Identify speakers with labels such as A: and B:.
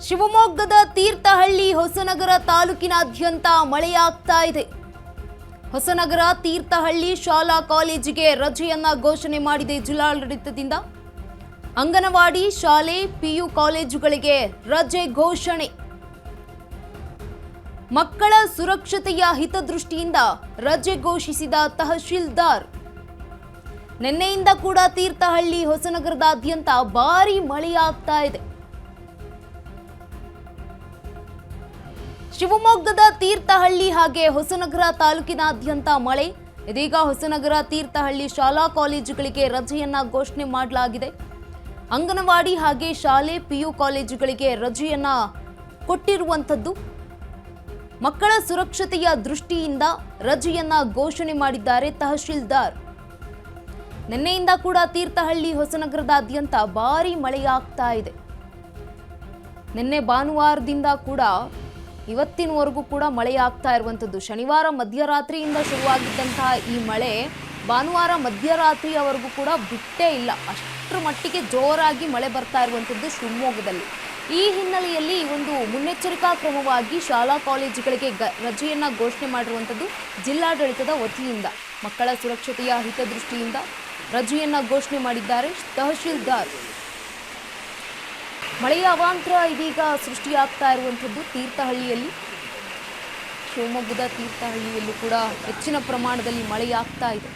A: ಶಿವಮೊಗ್ಗದ ತೀರ್ಥಹಳ್ಳಿ ಹೊಸನಗರ ತಾಲೂಕಿನಾದ್ಯಂತ ಮಳೆಯಾಗ್ತಾ ಇದೆ. ಹೊಸನಗರ ತೀರ್ಥಹಳ್ಳಿ ಶಾಲಾ ಕಾಲೇಜಿಗೆ ರಜೆಯನ್ನ ಘೋಷಣೆ ಮಾಡಿದೆ ಜಿಲ್ಲಾಡಳಿತದಿಂದ. ಅಂಗನವಾಡಿ ಶಾಲೆ ಪಿಯು ಕಾಲೇಜುಗಳಿಗೆ ರಜೆ ಘೋಷಣೆ. ಮಕ್ಕಳ ಸುರಕ್ಷತೆಯ ಹಿತದೃಷ್ಟಿಯಿಂದ ರಜೆ ಘೋಷಿಸಿದ ತಹಶೀಲ್ದಾರ್. ನಿನ್ನೆಯಿಂದ ಕೂಡ ತೀರ್ಥಹಳ್ಳಿ ಹೊಸನಗರದಾದ್ಯಂತ ಭಾರೀ ಮಳೆಯಾಗ್ತಾ ಇದೆ. ಶಿವಮೊಗ್ಗದ ತೀರ್ಥಹಳ್ಳಿ ಹಾಗೆ ಹೊಸನಗರ ತಾಲೂಕಿನಾದ್ಯಂತ ಮಳೆ. ಇದೀಗ ಹೊಸನಗರ ತೀರ್ಥಹಳ್ಳಿ ಶಾಲಾ ಕಾಲೇಜುಗಳಿಗೆ ರಜೆಯನ್ನ ಘೋಷಣೆ ಮಾಡಲಾಗಿದೆ. ಅಂಗನವಾಡಿ ಹಾಗೆ ಶಾಲೆ ಪಿಯು ಕಾಲೇಜುಗಳಿಗೆ ರಜೆಯನ್ನ ಕೊಟ್ಟಿರುವಂಥದ್ದು. ಮಕ್ಕಳ ಸುರಕ್ಷತೆಯ ದೃಷ್ಟಿಯಿಂದ ರಜೆಯನ್ನ ಘೋಷಣೆ ಮಾಡಿದ್ದಾರೆ ತಹಶೀಲ್ದಾರ್. ನಿನ್ನೆಯಿಂದ ಕೂಡ ತೀರ್ಥಹಳ್ಳಿ ಹೊಸನಗರದಾದ್ಯಂತ ಭಾರೀ ಮಳೆಯಾಗ್ತಾ ಇದೆ. ನಿನ್ನೆ ಭಾನುವಾರದಿಂದ ಕೂಡ ಇವತ್ತಿನವರೆಗೂ ಕೂಡ ಮಳೆಯಾಗ್ತಾ ಇರುವಂಥದ್ದು. ಶನಿವಾರ ಮಧ್ಯರಾತ್ರಿಯಿಂದ ಶುರುವಾಗಿದ್ದಂತಹ ಈ ಮಳೆ ಭಾನುವಾರ ಮಧ್ಯರಾತ್ರಿಯವರೆಗೂ ಕೂಡ ಬಿಟ್ಟೇ ಇಲ್ಲ. ಅಷ್ಟರ ಮಟ್ಟಿಗೆ ಜೋರಾಗಿ ಮಳೆ ಬರ್ತಾ ಇರುವಂಥದ್ದು ಶಿವಮೊಗ್ಗದಲ್ಲಿ. ಈ ಹಿನ್ನೆಲೆಯಲ್ಲಿ ಒಂದು ಮುನ್ನೆಚ್ಚರಿಕಾ ಕ್ರಮವಾಗಿ ಶಾಲಾ ಕಾಲೇಜುಗಳಿಗೆ ರಜೆಯನ್ನ ಘೋಷಣೆ ಮಾಡಿರುವಂಥದ್ದು ಜಿಲ್ಲಾಡಳಿತದ ವತಿಯಿಂದ. ಮಕ್ಕಳ ಸುರಕ್ಷತೆಯ ಹಿತದೃಷ್ಟಿಯಿಂದ ರಜೆಯನ್ನ ಘೋಷಣೆ ಮಾಡಿದ್ದಾರೆ ತಹಶೀಲ್ದಾರ್. ಮಳೆಯ ಅವಾಂತರ ಇದೀಗ ಸೃಷ್ಟಿಯಾಗ್ತಾ ಇರುವಂಥದ್ದು ತೀರ್ಥಹಳ್ಳಿಯಲ್ಲಿ. ಶಿವಮೊಗ್ಗದ ತೀರ್ಥಹಳ್ಳಿಯಲ್ಲೂ ಕೂಡ ಹೆಚ್ಚಿನ ಪ್ರಮಾಣದಲ್ಲಿ ಮಳೆಯಾಗ್ತಾ ಇದೆ.